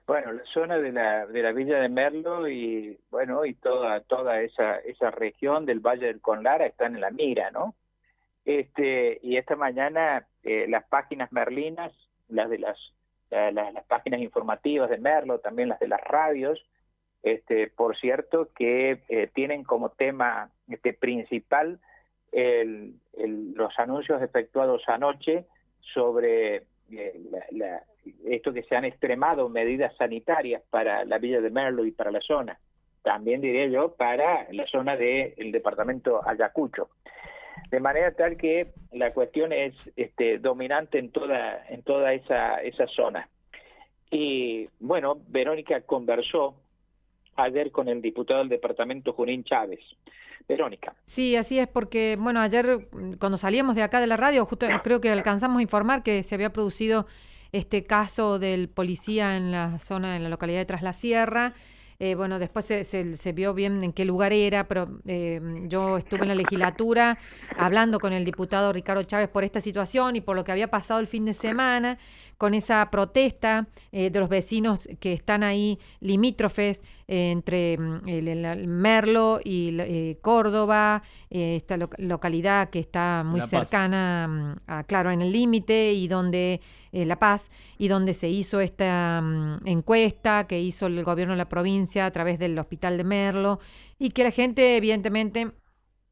Bueno, la zona de la Villa de Merlo y bueno, y toda esa región del Valle del Conlara están en la mira, ¿no? Y esta mañana las páginas merlinas, las de las páginas informativas de Merlo, también las de las radios, por cierto, que tienen como tema principal los anuncios efectuados anoche sobre esto que se han extremado medidas sanitarias para la Villa de Merlo y para la zona. También diría yo para la zona del departamento Ayacucho. De manera tal que la cuestión es dominante en toda esa zona. Y bueno, Verónica conversó ayer con el diputado del departamento Junín Chávez. Verónica. Sí, así es, porque, bueno, ayer cuando salíamos de acá de la radio, justo creo que alcanzamos a informar que se había producido este caso del policía en la zona, en la localidad de Tras la Sierra. Bueno, después se vio bien en qué lugar era, pero yo estuve en la legislatura hablando con el diputado Ricardo Chávez por esta situación y por lo que había pasado el fin de semana, con esa protesta de los vecinos que están ahí limítrofes entre el Merlo y Córdoba, esta localidad que está muy La Paz. cercana claro, en el límite y donde La Paz, y donde se hizo esta encuesta que hizo el gobierno de la provincia a través del hospital de Merlo, y que la gente evidentemente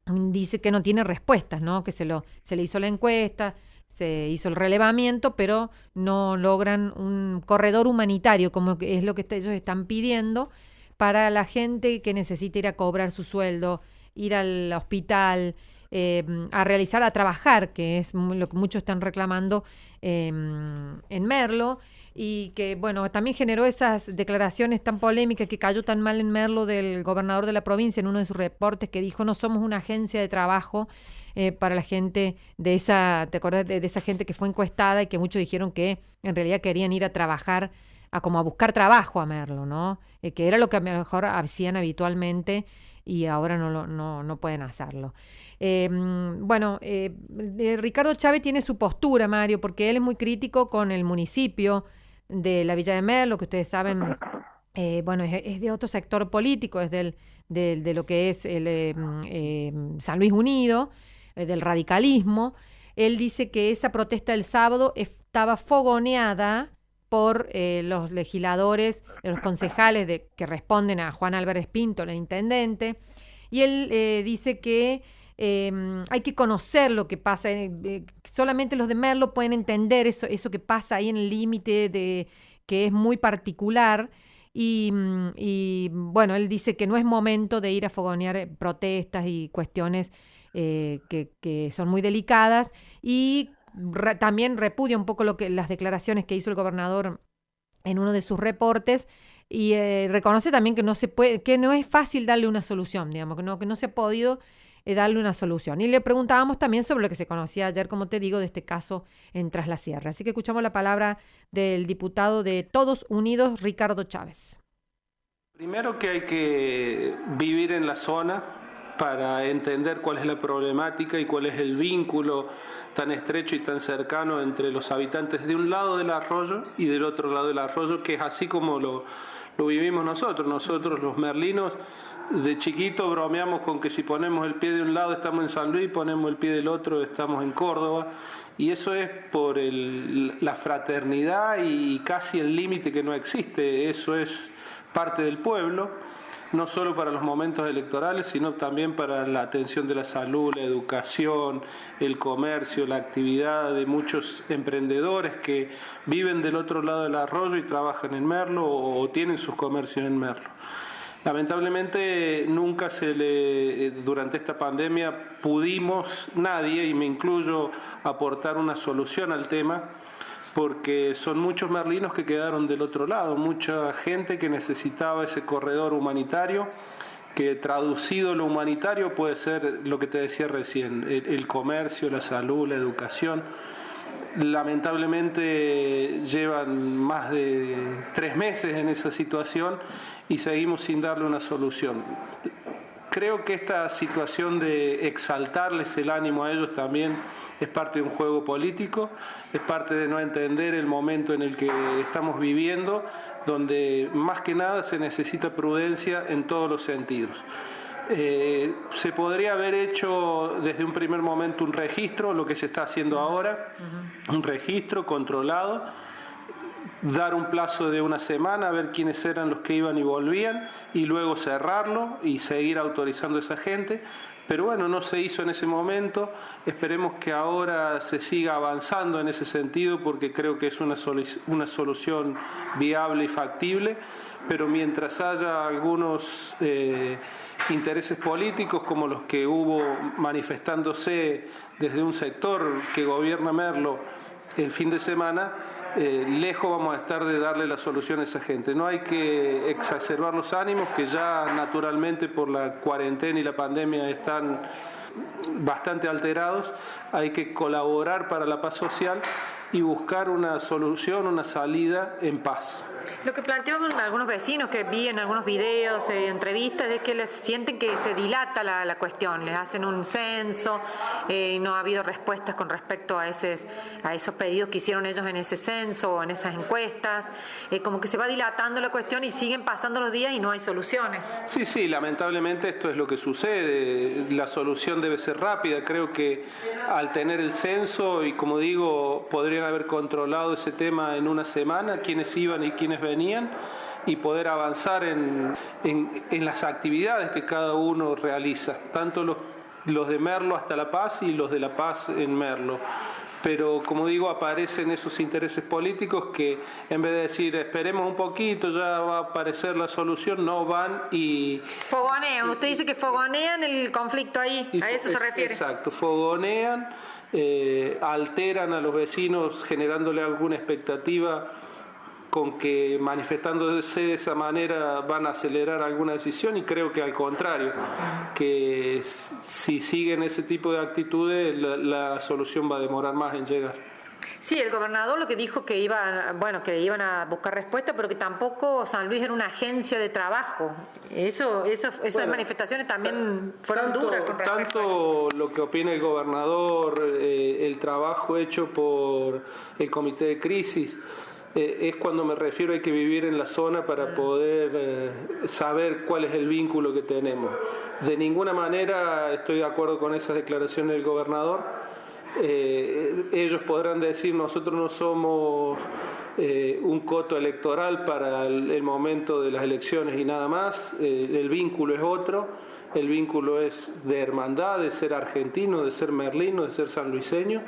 dice que no tiene respuestas, ¿no? Que se le hizo la encuesta, se hizo el relevamiento, pero no logran un corredor humanitario, como que es lo que ellos están pidiendo para la gente que necesita ir a cobrar su sueldo, ir al hospital, a realizar, a trabajar, que es lo que muchos están reclamando en Merlo, y que, bueno, también generó esas declaraciones tan polémicas que cayó tan mal en Merlo del gobernador de la provincia en uno de sus reportes, que dijo: no somos una agencia de trabajo para la gente de esa, ¿te acuerdas de esa gente que fue encuestada y que muchos dijeron que en realidad querían ir a trabajar, como a buscar trabajo a Merlo, ¿no? Que era lo que a lo mejor hacían habitualmente y ahora no pueden hacerlo. Bueno, Ricardo Chávez tiene su postura, Mario, porque él es muy crítico con el municipio de la Villa de Merlo, que ustedes saben, bueno, es de otro sector político, es de lo que es el San Luis Unido, del radicalismo. Él dice que esa protesta del sábado estaba fogoneada por los legisladores, los concejales que responden a Juan Álvarez Pinto, el intendente, y él dice que hay que conocer lo que pasa, solamente los de Merlo pueden entender eso que pasa ahí en el límite, que es muy particular, y bueno, él dice que no es momento de ir a fogonear protestas y cuestiones que son muy delicadas, y también repudia un poco las declaraciones que hizo el gobernador en uno de sus reportes, y reconoce también que no se puede, que no es fácil darle una solución, digamos, que no se ha podido darle una solución. Y le preguntábamos también sobre lo que se conocía ayer, como te digo, de este caso en Tras la Sierra. Así que escuchamos la palabra del diputado de Todos Unidos, Ricardo Chávez. Primero que hay que vivir en la zona para entender cuál es la problemática y cuál es el vínculo tan estrecho y tan cercano entre los habitantes de un lado del arroyo y del otro lado del arroyo, que es así como lo vivimos nosotros. Nosotros los merlinos de chiquito bromeamos con que si ponemos el pie de un lado estamos en San Luis, ponemos el pie del otro estamos en Córdoba, y eso es por la fraternidad y casi el límite que no existe. Eso es parte del pueblo, no solo para los momentos electorales, sino también para la atención de la salud, la educación, el comercio, la actividad de muchos emprendedores que viven del otro lado del arroyo y trabajan en Merlo o tienen sus comercios en Merlo. Lamentablemente nunca durante esta pandemia pudimos, nadie, y me incluyo, aportar una solución al tema, porque son muchos merlinos que quedaron del otro lado, mucha gente que necesitaba ese corredor humanitario, que traducido lo humanitario puede ser lo que te decía recién, el comercio, la salud, la educación. Lamentablemente llevan más de 3 meses en esa situación y seguimos sin darle una solución. creo que esta situación de exaltarles el ánimo a ellos también es parte de un juego político, es parte de no entender el momento en el que estamos viviendo, donde más que nada se necesita prudencia en todos los sentidos. Se podría haber hecho desde un primer momento un registro, lo que se está haciendo ahora, un registro controlado, dar un plazo de una semana, ver quiénes eran los que iban y volvían, y luego cerrarlo y seguir autorizando a esa gente. Pero bueno, no se hizo en ese momento. Esperemos que ahora se siga avanzando en ese sentido, porque creo que es una solución viable y factible. Pero mientras haya algunos intereses políticos como los que hubo manifestándose desde un sector que gobierna Merlo el fin de semana, lejos vamos a estar de darle la solución a esa gente. No hay que exacerbar los ánimos, que ya naturalmente por la cuarentena y la pandemia están bastante alterados. Hay que colaborar para la paz social y buscar una solución, una salida en paz. Lo que planteaban algunos vecinos que vi en algunos videos, entrevistas, es que les sienten que se dilata la cuestión, les hacen un censo y no ha habido respuestas con respecto a esos pedidos que hicieron ellos en ese censo o en esas encuestas, como que se va dilatando la cuestión y siguen pasando los días y no hay soluciones. Sí, lamentablemente esto es lo que sucede. La solución debe ser rápida. Creo que al tener el censo, y como digo, podrían haber controlado ese tema en una semana, quiénes iban y quiénes venían, y poder avanzar en las actividades que cada uno realiza, tanto los de Merlo hasta La Paz y los de La Paz en Merlo. Pero como digo, aparecen esos intereses políticos que en vez de decir esperemos un poquito, ya va a aparecer la solución, no van y... Fogonean, usted dice que fogonean el conflicto ahí, a eso se refiere. Exacto, fogonean, alteran a los vecinos generándole alguna expectativa con que manifestándose de esa manera van a acelerar alguna decisión, y creo que al contrario, que si siguen ese tipo de actitudes la solución va a demorar más en llegar. Sí, el gobernador lo que dijo que iban a buscar respuesta, pero que tampoco San Luis era una agencia de trabajo. Esas manifestaciones también fueron duras con respecto tanto lo que opina el gobernador, el trabajo hecho por el comité de crisis, es cuando me refiero hay que vivir en la zona para poder saber cuál es el vínculo que tenemos. De ninguna manera estoy de acuerdo con esas declaraciones del gobernador. Ellos podrán decir nosotros no somos un coto electoral para el momento de las elecciones y nada más. El vínculo es otro. El vínculo es de hermandad, de ser argentino, de ser merlino, de ser sanluiseño,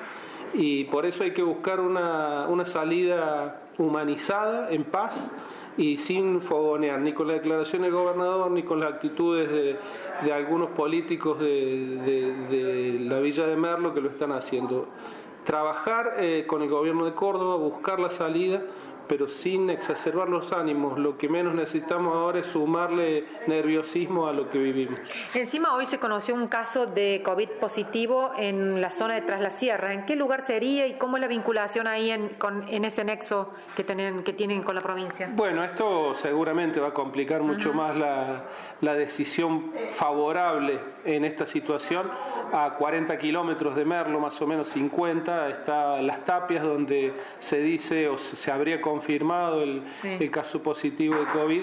y por eso hay que buscar una salida humanizada, en paz y sin fogonear, ni con la declaración del gobernador, ni con las actitudes de algunos políticos de la Villa de Merlo que lo están haciendo. Trabajar con el gobierno de Córdoba, buscar la salida, pero sin exacerbar los ánimos. Lo que menos necesitamos ahora es sumarle nerviosismo a lo que vivimos. Encima hoy se conoció un caso de COVID positivo en la zona de Tras la Sierra. ¿En qué lugar sería y cómo es la vinculación ahí en ese nexo que tienen con la provincia? Bueno, esto seguramente va a complicar mucho más la decisión favorable en esta situación. A 40 kilómetros de Merlo, más o menos 50, está Las Tapias, donde se dice o se habría confirmado el caso positivo de COVID,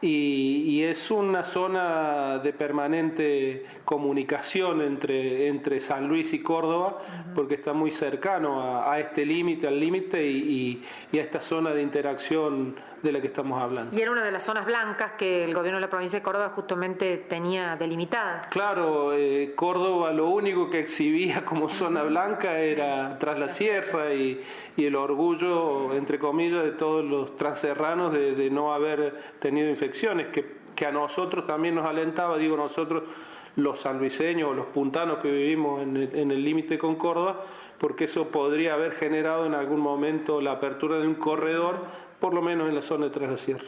y es una zona de permanente comunicación entre San Luis y Córdoba, porque está muy cercano a este límite, al límite y a esta zona de interacción de la que estamos hablando. Y era una de las zonas blancas que el gobierno de la provincia de Córdoba justamente tenía delimitadas. Claro, Córdoba lo único que exhibía como zona blanca era Tras la Sierra y el orgullo, entre comillas, de todos los transerranos de no haber tenido infecciones, que a nosotros también nos alentaba, digo nosotros, los sanluiseños o los puntanos que vivimos en el límite con Córdoba, porque eso podría haber generado en algún momento la apertura de un corredor, por lo menos en la zona de Tras la Sierra.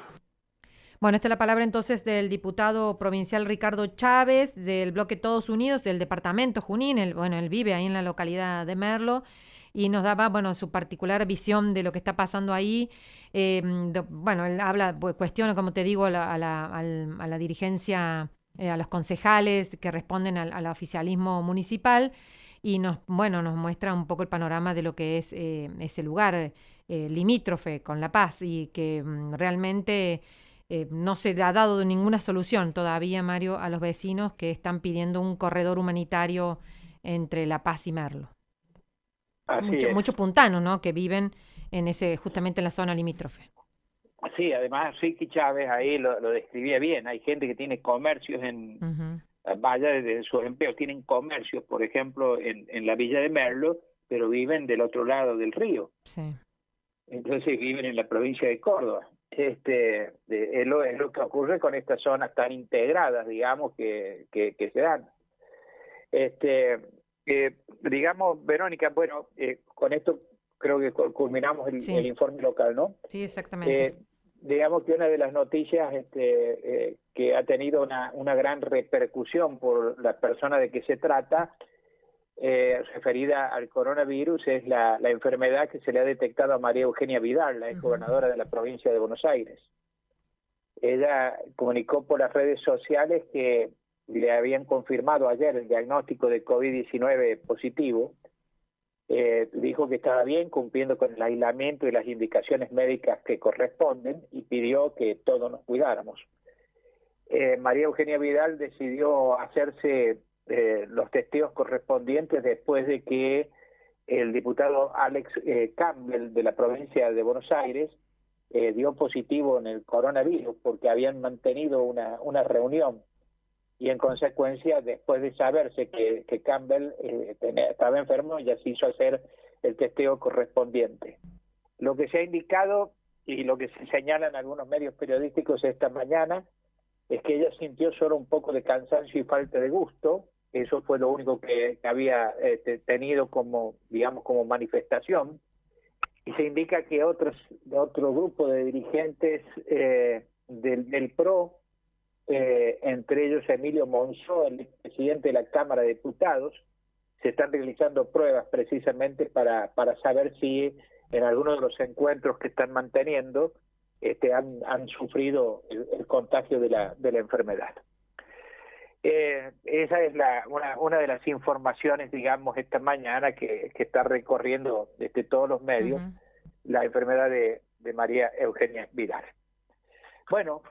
Bueno, esta es la palabra entonces del diputado provincial Ricardo Chávez, del bloque Todos Unidos, del departamento Junín. Él vive ahí en la localidad de Merlo y nos daba, su particular visión de lo que está pasando ahí. Él habla, cuestiona, como te digo, a la dirigencia a los concejales que responden al oficialismo municipal y nos muestra un poco el panorama de lo que es ese lugar limítrofe con La Paz y que realmente no se ha dado ninguna solución todavía, Mario, a los vecinos que están pidiendo un corredor humanitario entre La Paz y Merlo. Así es. Muchos puntanos, ¿no?, que viven justamente en la zona limítrofe. Sí, además Ricky Chávez ahí lo describía bien. Hay gente que tiene comercios vaya de sus empleos, tienen comercios, por ejemplo, en la villa de Merlo, pero viven del otro lado del río. Sí. Entonces viven en la provincia de Córdoba. Es lo que ocurre con estas zonas tan integradas, digamos, que se dan. Digamos, Verónica, bueno, con esto creo que culminamos el informe local, ¿no? Sí, exactamente. Digamos que una de las noticias que ha tenido una gran repercusión por la persona de que se trata, referida al coronavirus, es la enfermedad que se le ha detectado a María Eugenia Vidal, la exgobernadora de la provincia de Buenos Aires. Ella comunicó por las redes sociales que le habían confirmado ayer el diagnóstico de COVID-19 positivo. Dijo que estaba bien, cumpliendo con el aislamiento y las indicaciones médicas que corresponden, y pidió que todos nos cuidáramos. María Eugenia Vidal decidió hacerse los testeos correspondientes después de que el diputado Alex Campbell de la provincia de Buenos Aires dio positivo en el coronavirus porque habían mantenido una reunión. Y en consecuencia, después de saberse que Campbell estaba enfermo, ya se hizo hacer el testeo correspondiente. Lo que se ha indicado y lo que se señala en algunos medios periodísticos esta mañana es que ella sintió solo un poco de cansancio y falta de gusto. Eso fue lo único que había tenido como manifestación. Y se indica que otro grupo de dirigentes del PRO, entre ellos Emilio Monzó, el presidente de la Cámara de Diputados, se están realizando pruebas precisamente para saber si en alguno de los encuentros que están manteniendo han sufrido el contagio de la enfermedad. Esa es una de las informaciones, digamos, esta mañana que está recorriendo todos los medios, la enfermedad de María Eugenia Vidal. Bueno,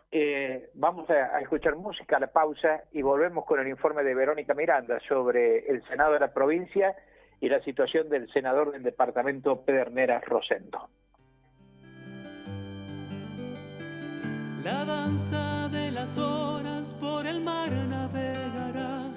vamos a escuchar música a la pausa y volvemos con el informe de Verónica Miranda sobre el Senado de la provincia y la situación del senador del departamento Pedernera Rosendo. La danza de las horas por el mar navegará,